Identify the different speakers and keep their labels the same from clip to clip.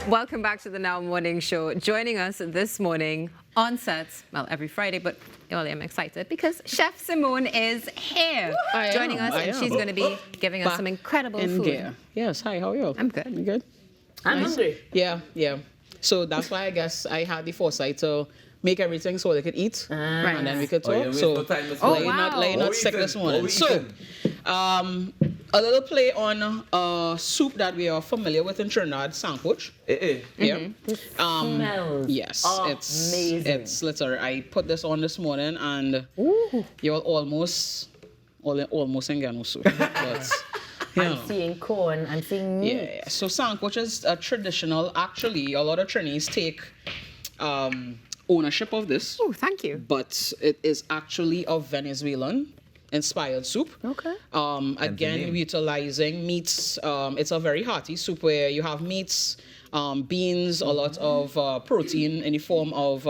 Speaker 1: Welcome back to the Now Morning Show. Joining us this morning on set, well, every Friday, but well, I'm excited because Chef Simmone is here joining us, and she's going to be giving us some incredible food.
Speaker 2: Gear. Yes, hi, how are you?
Speaker 1: I'm good.
Speaker 2: You good?
Speaker 3: I'm hungry.
Speaker 2: Yeah. So that's why I guess I had the foresight to make everything so they could eat,
Speaker 1: Right.
Speaker 2: and then we could talk.
Speaker 4: yeah, we
Speaker 2: so
Speaker 4: have no time this
Speaker 2: let
Speaker 4: morning.
Speaker 2: you not,
Speaker 1: wow.
Speaker 2: let you not
Speaker 4: What we
Speaker 2: sick this
Speaker 4: eating?
Speaker 2: morning.
Speaker 4: What we
Speaker 2: So,
Speaker 4: eating?
Speaker 2: a little play on soup that we are familiar with in Trinidad, Sancoche. Yeah.
Speaker 3: Smells
Speaker 2: Yes,
Speaker 3: amazing.
Speaker 2: it's literally. I put this on this morning, and you're almost in Gano soup. But, you know.
Speaker 3: I'm seeing corn. I'm seeing meat.
Speaker 2: Yeah. So Sancoche is a traditional. Actually, a lot of Trinis take ownership of this,
Speaker 1: Oh, thank you.
Speaker 2: but it is actually a Venezuelan-inspired soup.
Speaker 3: Okay.
Speaker 2: Again,
Speaker 4: name.
Speaker 2: utilizing meats. It's a very hearty soup where you have meats, beans, a lot of protein in the form of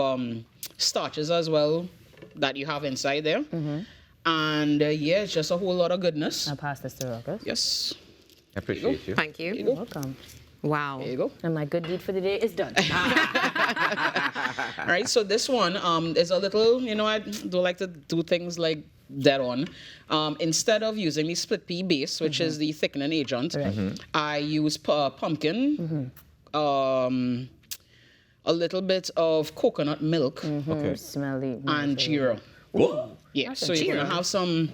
Speaker 2: starches as well that you have inside there. And yeah, it's just a whole lot of goodness.
Speaker 3: I'll pass this to Ruckus.
Speaker 2: Yes.
Speaker 4: I appreciate you.
Speaker 1: Thank you.
Speaker 2: There you go.
Speaker 3: Welcome.
Speaker 1: Wow.
Speaker 2: There you go.
Speaker 3: And my good deed for the day is done.
Speaker 2: All right, so this one is a little, I don't like to do things like dead on. Instead of using the split pea base, which is the thickening agent, I use pumpkin, a little bit of coconut milk,
Speaker 4: Okay.
Speaker 3: Smelly.
Speaker 2: and jeera.
Speaker 4: Whoa.
Speaker 2: Yeah, so you're gonna have some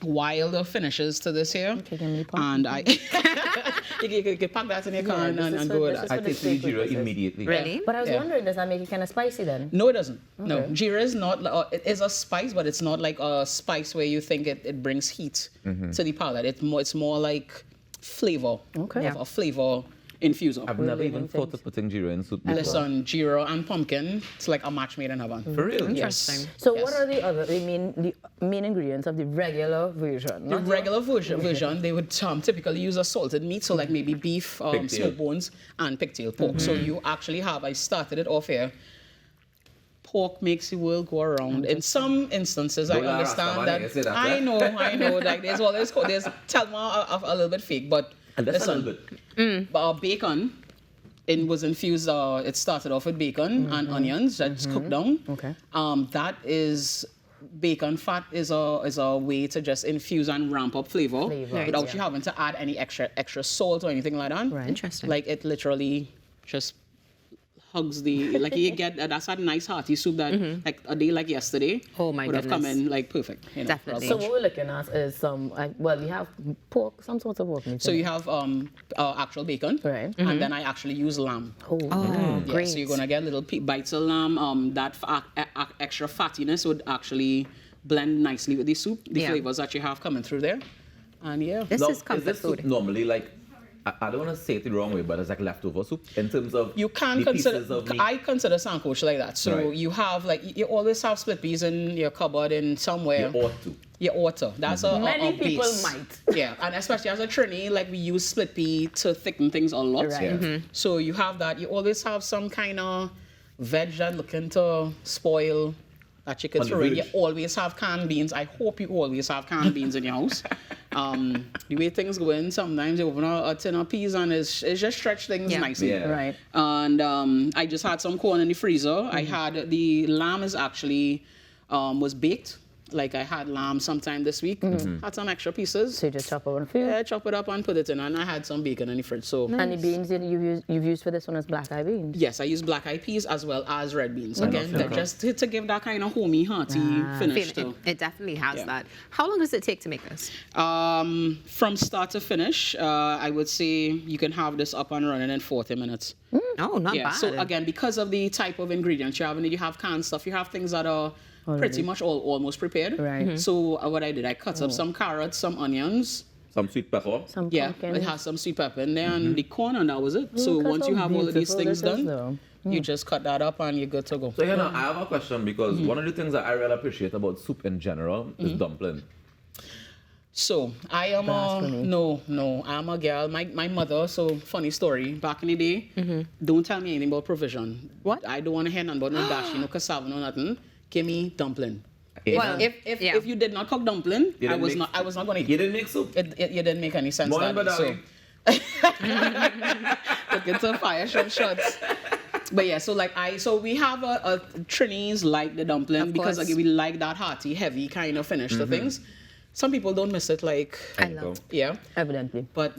Speaker 2: wilder finishes to this here.
Speaker 3: Okay, give me the pot.
Speaker 2: And you can pack that in your car
Speaker 3: this is
Speaker 2: and
Speaker 3: for-
Speaker 2: go with
Speaker 3: this is
Speaker 2: that.
Speaker 4: I
Speaker 3: for the
Speaker 4: tasted the
Speaker 3: street
Speaker 4: Jira
Speaker 3: food
Speaker 4: immediately.
Speaker 1: Really?
Speaker 3: But I was
Speaker 2: Yeah.
Speaker 3: wondering, does that make it kind of spicy then?
Speaker 2: No, it doesn't. No,
Speaker 3: Okay.
Speaker 2: jeera is not. It is a spice, but it's not like a spice where you think it brings heat to the palate. It's more like flavor.
Speaker 3: Okay.
Speaker 1: Yeah.
Speaker 2: A flavor infuser.
Speaker 4: I've never
Speaker 3: living
Speaker 4: even thought
Speaker 3: things.
Speaker 4: of putting Jira in soup before.
Speaker 2: Listen, jeera and pumpkin. It's like a match made in heaven.
Speaker 4: For real?
Speaker 1: Interesting.
Speaker 3: So
Speaker 2: Yes.
Speaker 3: what are the main ingredients of the regular version?
Speaker 2: The regular version, they would typically use a salted meat, so like maybe beef,
Speaker 4: Pigtail.
Speaker 2: smoked bones, and pigtail pork. So you actually have, I started it off here. Pork makes the world go around. In some instances, I
Speaker 4: Don't lie,
Speaker 2: understand
Speaker 4: Rastaman, you say
Speaker 2: that.
Speaker 4: that, eh?
Speaker 2: I know. Like there's always tell me a little bit fake, but
Speaker 4: And that's a
Speaker 2: listen,
Speaker 4: little bit.
Speaker 2: bacon. It was infused. It started off with bacon and onions that's cooked down.
Speaker 3: Okay.
Speaker 2: That is bacon fat is a way to just infuse and ramp up flavor,
Speaker 3: Flavor,
Speaker 2: without
Speaker 3: yeah.
Speaker 2: you having to add any extra salt or anything like that.
Speaker 3: Right.
Speaker 1: Interesting.
Speaker 2: Like it literally just hugs the like you get that's a nice hearty soup that like a day like yesterday
Speaker 1: Oh, my
Speaker 2: would have come
Speaker 1: goodness.
Speaker 2: in like perfect.
Speaker 1: Definitely.
Speaker 3: So what we're looking at is some, we have pork, some sort of pork meat.
Speaker 2: So you have actual bacon,
Speaker 3: Right.
Speaker 2: and then I actually use lamb.
Speaker 3: Oh,
Speaker 1: Oh,
Speaker 2: Yeah,
Speaker 1: great.
Speaker 2: so you're gonna get little bites of lamb. That extra fattiness would actually blend nicely with the soup. The
Speaker 1: Yeah.
Speaker 2: flavors that you have coming through there, and yeah.
Speaker 1: This
Speaker 4: Now,
Speaker 1: is comfort
Speaker 4: this soup
Speaker 1: food.
Speaker 4: normally like, I don't want to say it the wrong way, but it's like leftover soup in terms of
Speaker 2: You can
Speaker 4: the
Speaker 2: consider.
Speaker 4: pieces of meat.
Speaker 2: I consider Sancoche like that. So
Speaker 4: Right.
Speaker 2: you have you always have split peas in your cupboard in somewhere.
Speaker 4: You ought to.
Speaker 2: You ought to. That's a
Speaker 3: Many people
Speaker 2: base.
Speaker 3: might.
Speaker 2: Yeah, and especially as a Trini, like we use split pea to thicken things a lot.
Speaker 3: Right.
Speaker 4: Yeah.
Speaker 2: So you have that. You always have some kind of veg that looking to spoil that you could
Speaker 4: On the
Speaker 2: throw in. You
Speaker 4: verge.
Speaker 2: always have canned beans. I hope you always have canned beans in your house. The way things go in, sometimes you open a tin of peas and it's just stretch things
Speaker 1: Yeah.
Speaker 2: nicely.
Speaker 4: Yeah.
Speaker 3: right.
Speaker 2: And I just had some corn in the freezer. I had the lamb is actually was baked. Like I had lamb sometime this week. Had some extra pieces.
Speaker 3: So you just chop over a few.
Speaker 2: Yeah, chop it up and put it in, and I had some bacon in the fridge. So
Speaker 3: And the beans that you've used for this one is black eye beans.
Speaker 2: yes, I use black eyed peas as well as red beans. Again, they're just to give that kind of homey, hearty finish.
Speaker 1: Feel-
Speaker 2: To,
Speaker 1: it definitely has
Speaker 2: Yeah.
Speaker 1: that. How long does it take to make this?
Speaker 2: from start to finish, I would say you can have this up and running in 40 minutes.
Speaker 1: Oh, not
Speaker 2: Yeah.
Speaker 1: bad.
Speaker 2: So again, because of the type of ingredients you have in it, you have canned stuff, you have things that are pretty much almost prepared.
Speaker 3: Right.
Speaker 2: So what I did, I cut up some carrots, some onions.
Speaker 4: Some sweet pepper.
Speaker 3: Some
Speaker 2: Yeah,
Speaker 3: pumpkin.
Speaker 2: it has some sweet pepper in there and the corn, and that was it. So
Speaker 3: Look at
Speaker 2: once
Speaker 3: how
Speaker 2: you have all of these
Speaker 3: beautiful
Speaker 2: things
Speaker 3: this is,
Speaker 2: done,
Speaker 3: though.
Speaker 2: you just cut that up and you're good to go.
Speaker 4: So I have a question because one of the things that I really appreciate about soup in general is dumpling.
Speaker 2: So I am
Speaker 3: Blasphemy.
Speaker 2: no, I'm a girl. My mother, so funny story, back in the day, don't tell me anything about provision.
Speaker 1: What?
Speaker 2: I don't want to hear nothing about no dashi, no cassava, no nothing. Give me dumpling.
Speaker 1: Well, yeah.
Speaker 2: If you did not cook dumpling,
Speaker 4: You
Speaker 2: I
Speaker 4: didn't
Speaker 2: was
Speaker 4: mix-
Speaker 2: not I was not gonna eat.
Speaker 4: You didn't make soup?
Speaker 2: You didn't make any sense.
Speaker 4: Morning,
Speaker 2: That day, so.
Speaker 4: Badawi.
Speaker 2: cook it to fire shots. But yeah, so we have a Trinis like the dumpling because like, we like that hearty, heavy kind of finish to things. Some people don't miss it like
Speaker 1: I love.
Speaker 2: yeah.
Speaker 3: Evidently.
Speaker 2: But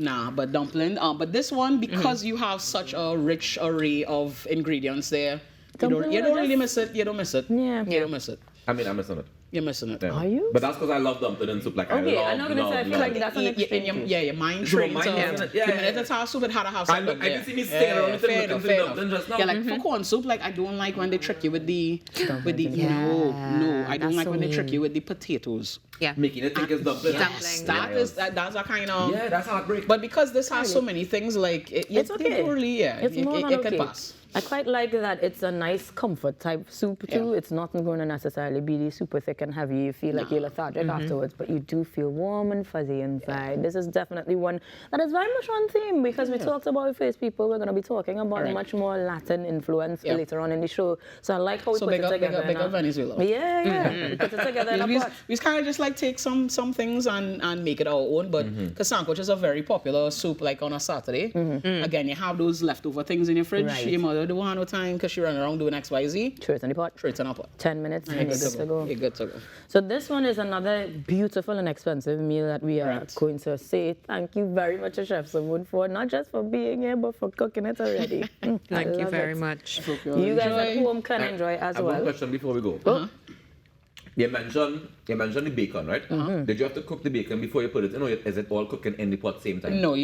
Speaker 2: dumpling. But this one, because you have such a rich array of ingredients there, you don't really miss it. You don't miss it.
Speaker 3: Yeah.
Speaker 2: You don't miss it.
Speaker 4: I mean, I'm missing it.
Speaker 2: You're missing it.
Speaker 4: Yeah.
Speaker 3: Are you?
Speaker 4: But that's because I love dumpling and soup. Like,
Speaker 3: Okay,
Speaker 4: I
Speaker 3: I'm not gonna say I feel like that's an extreme.
Speaker 2: Your mind
Speaker 4: So
Speaker 2: trained
Speaker 4: mine
Speaker 2: to
Speaker 4: isn't it? Yeah,
Speaker 2: the
Speaker 4: yeah,
Speaker 2: minute
Speaker 4: yeah.
Speaker 2: it's our soup, it had to have
Speaker 4: I
Speaker 2: something.
Speaker 4: can see me staying around with
Speaker 2: fair
Speaker 4: the
Speaker 2: enough,
Speaker 4: looking
Speaker 2: fair
Speaker 4: for dumpling
Speaker 2: enough.
Speaker 4: just now.
Speaker 2: Yeah, like for corn soup, like I don't like when they trick you with the no, I don't
Speaker 1: that's
Speaker 2: like
Speaker 1: so
Speaker 2: when they trick
Speaker 1: mean.
Speaker 2: you with the potatoes.
Speaker 1: Yeah.
Speaker 4: Making it think it's dumpling.
Speaker 1: Dumpling.
Speaker 2: That's a kind of
Speaker 4: Yeah, that's heartbreak.
Speaker 2: But because this has so many things, like
Speaker 3: It's okay.
Speaker 2: They don't really,
Speaker 3: It's more than
Speaker 2: it could
Speaker 3: okay.
Speaker 2: pass.
Speaker 3: I quite like that it's a nice comfort type soup too.
Speaker 2: Yeah.
Speaker 3: It's not going to necessarily be super thick and heavy. You feel like you're lethargic afterwards, but you do feel warm and fuzzy inside. This is definitely one that is very much on theme because we talked about First People. We're going to be talking about
Speaker 2: Right.
Speaker 3: much more Latin influence
Speaker 2: Yeah.
Speaker 3: later on in the show. So I like how we
Speaker 2: So
Speaker 3: put
Speaker 2: big
Speaker 3: it
Speaker 2: up,
Speaker 3: together.
Speaker 2: big up Venezuela.
Speaker 3: Yeah. We put it together in a
Speaker 2: We
Speaker 3: pot.
Speaker 2: just kind of just like take some things and make it our own, but because Sancoche is a very popular soup like on a Saturday. Again, you have those leftover things in your fridge.
Speaker 3: Right.
Speaker 2: Your mother don't have no time because she run around doing XYZ.
Speaker 3: Throw it in the pot.
Speaker 2: Straight in a pot.
Speaker 3: 10 minutes and you're good to go.
Speaker 2: You're good to go.
Speaker 3: So this one is another beautiful and expensive meal that we are
Speaker 2: Right.
Speaker 3: going to say thank you very much to Chef Simmone for not just for being here, but for cooking it already. I
Speaker 1: Thank you
Speaker 3: love
Speaker 1: very
Speaker 3: it.
Speaker 1: much.
Speaker 3: You guys at
Speaker 2: Enjoy.
Speaker 3: home can enjoy as
Speaker 4: I have one
Speaker 3: well.
Speaker 4: question before we go. You mentioned the bacon, right? Did you have to cook the bacon before you put it in, or is it all cooking in the pot same time?
Speaker 2: No,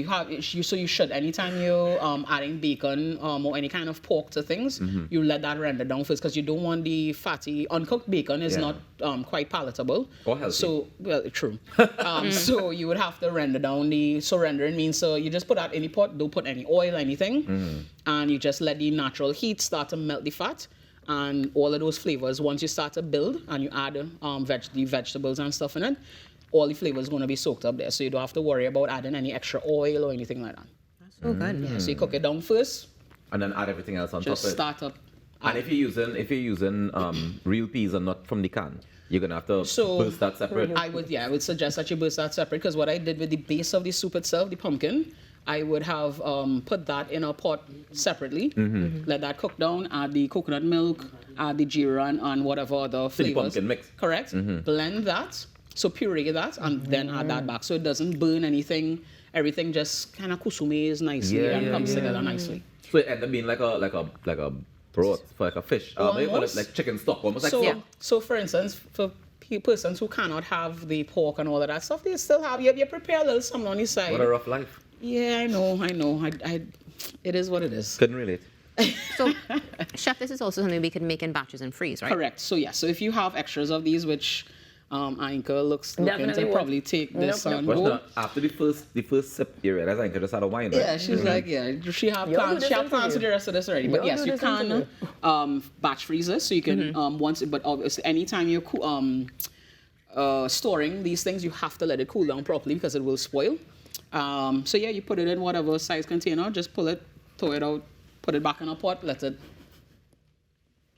Speaker 2: so you should. Anytime you're adding bacon or any kind of pork to things, you let that render down first because you don't want the fatty, uncooked bacon is
Speaker 4: Yeah.
Speaker 2: not quite palatable.
Speaker 4: Or healthy.
Speaker 2: So, well, true. So you would have to render down so rendering means so you just put that in the pot, don't put any oil, anything, and you just let the natural heat start to melt the fat. And all of those flavors, once you start to build and you add the vegetables and stuff in it, all the flavors going to be soaked up there. So you don't have to worry about adding any extra oil or anything like that.
Speaker 1: So good.
Speaker 2: Yeah, so you cook it down first,
Speaker 4: And then add everything else on
Speaker 2: just
Speaker 4: top of it.
Speaker 2: start up.
Speaker 4: And if you're using real peas and not from the can, you're gonna have to
Speaker 2: So
Speaker 4: burst that separate.
Speaker 2: I would suggest that you burst that separate because what I did with the base of the soup itself, the pumpkin, I would have put that in a pot separately, let that cook down, add the coconut milk, add the jeera and whatever other
Speaker 4: So the
Speaker 2: flavors.
Speaker 4: pumpkin mix.
Speaker 2: Correct. Blend that, so puree that, and then add that back so it doesn't burn anything. Everything just kind of kusumes nicely and comes together nicely.
Speaker 4: So it ended up being like a broth for like a fish. Maybe call it like chicken stock, almost
Speaker 2: So,
Speaker 4: like
Speaker 2: so for instance, for persons who cannot have the pork and all of that stuff, they still have, you prepare a little something on the side.
Speaker 4: What a rough life.
Speaker 2: Yeah, I know. It is what it is.
Speaker 4: Couldn't relate.
Speaker 1: So, Chef, this is also something we can make in batches and freeze, right?
Speaker 2: Correct. So yeah, so if you have extras of these, which Anka looking
Speaker 3: Definitely
Speaker 2: to
Speaker 3: would.
Speaker 2: probably take this on
Speaker 4: But
Speaker 2: board.
Speaker 4: no, after the first sip, you realize I just had a wine, right?
Speaker 2: Yeah, she's like, she have
Speaker 3: You'll do
Speaker 2: plans.
Speaker 3: this
Speaker 2: She have plans to
Speaker 3: interview.
Speaker 2: do the rest of this already. But
Speaker 3: You'll
Speaker 2: yes,
Speaker 3: do
Speaker 2: you
Speaker 3: this
Speaker 2: can
Speaker 3: interview.
Speaker 2: batch freeze this, so you can but obviously anytime you're storing these things, you have to let it cool down properly because it will spoil. So yeah, you put it in whatever size container, just pull it, throw it out, put it back in a pot, let it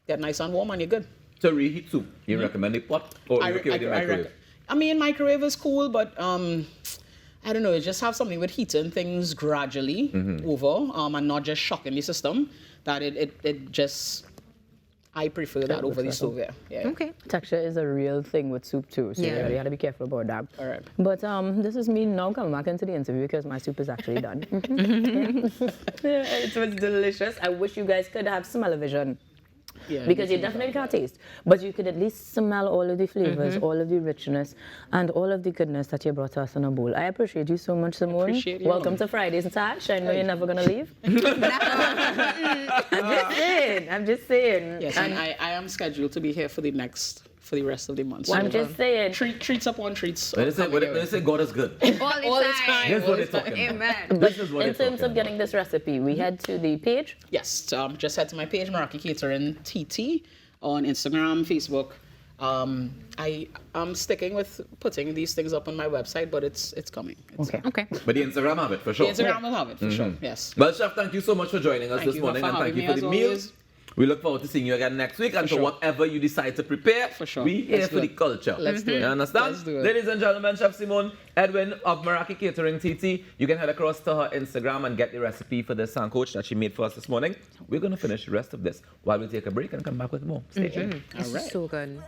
Speaker 2: get nice and warm, and you're good.
Speaker 4: So reheat soup, you recommend the pot or you okay with the microwave?
Speaker 2: I mean, microwave is cool, but I don't know. You just have something with heating things gradually over, and not just shocking the system. That it just, I prefer that over the stove. Yeah.
Speaker 1: Okay.
Speaker 3: Texture is a real thing with soup too, so
Speaker 1: Yeah.
Speaker 3: you really have to be careful about that.
Speaker 2: All right.
Speaker 3: But this is me now coming back into the interview because my soup is actually done. It was delicious. I wish you guys could have smell-o-vision.
Speaker 2: Yeah.
Speaker 3: Because you definitely can't taste, but you could at least smell all of the flavors, all of the richness, and all of the goodness that you brought to us in a bowl. I appreciate you so much, Simmone.
Speaker 2: Appreciate you.
Speaker 3: Welcome to Fridays and Tash. I know you're never gonna leave. I'm just saying.
Speaker 2: Yes, and I am scheduled to be here for the rest of the month.
Speaker 3: I'm just saying.
Speaker 2: Treats upon treats.
Speaker 4: When they say God is good,
Speaker 1: All the time.
Speaker 4: here's what they're talking about.
Speaker 1: Amen.
Speaker 4: This is what
Speaker 3: In terms of getting this recipe, we head to the page.
Speaker 2: Yes, just head to my page, Meraki Catering TT, on Instagram, Facebook. I am sticking with putting these things up on my website, but it's coming.
Speaker 3: Okay.
Speaker 1: Okay.
Speaker 4: But the Instagram have it for
Speaker 2: The
Speaker 4: sure.
Speaker 2: Instagram will have it for sure. Yes.
Speaker 4: Well, Chef, thank you so much for joining us
Speaker 2: Thank
Speaker 4: this
Speaker 2: you
Speaker 4: morning,
Speaker 2: for
Speaker 4: and thank
Speaker 2: having
Speaker 4: you
Speaker 2: me
Speaker 4: for the
Speaker 2: as
Speaker 4: meals.
Speaker 2: always.
Speaker 4: We look forward to seeing you again next week. And for
Speaker 2: sure.
Speaker 4: whatever you decide to prepare,
Speaker 2: For sure.
Speaker 4: we here
Speaker 2: Let's
Speaker 4: for
Speaker 2: do
Speaker 4: the
Speaker 2: it.
Speaker 4: culture.
Speaker 2: Let's do it.
Speaker 4: You understand?
Speaker 2: Let's do it.
Speaker 4: Ladies and gentlemen, Chef Simmone Edwin of Meraki Catering TT. You can head across to her Instagram and get the recipe for the Sancoche that she made for us this morning. We're going to finish the rest of this while we take a break and come back with more. Stay tuned.
Speaker 2: All right.
Speaker 1: So good.